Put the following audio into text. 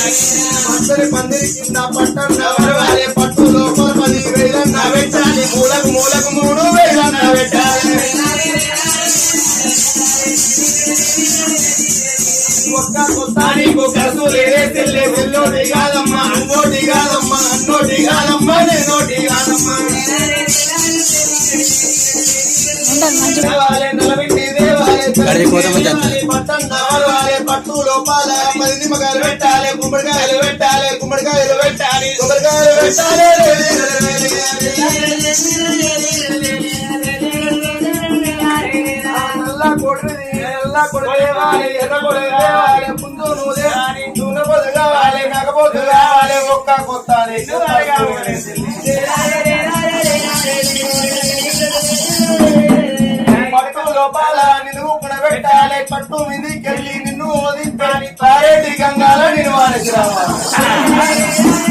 పందిరి పందిరి కింద పట్టన్న వారే పట్టు లోపల 10,000 పెట్టాలి మూలకు మూలకు 3,000 పెట్టాలి ఒక్క కొత్తానికి కసు లేదే తెల్లే తెల్లోటి కాదమ్మా అన్నోటి కాదమ్మా అన్నోటి కాదమ్మా నేనోటి కాదమ్మా పట్టు లోపాల 10 నిమ్మకాయలు పెట్టాలి గుమ్మడికాయలు పెట్టాలి గుమ్మడికాయలు పెట్టాలి గుమ్మడికాయలు పెట్టాలి నల్ల కొడుకు దేవాలి ఎర్ర కొడుకు దేవాలి ముందు నువ్వు దేవాలి నూనె పొద్దు కావాలి నగపోతు కావాలి ఒక్క కొత్త పట్టు లోపాల నిన్ను పెట్టాలి పట్టు మీదికెళ్ళి నిన్ను ఓదించాలి పారేటి గంగాల నేను వారికి రావాలి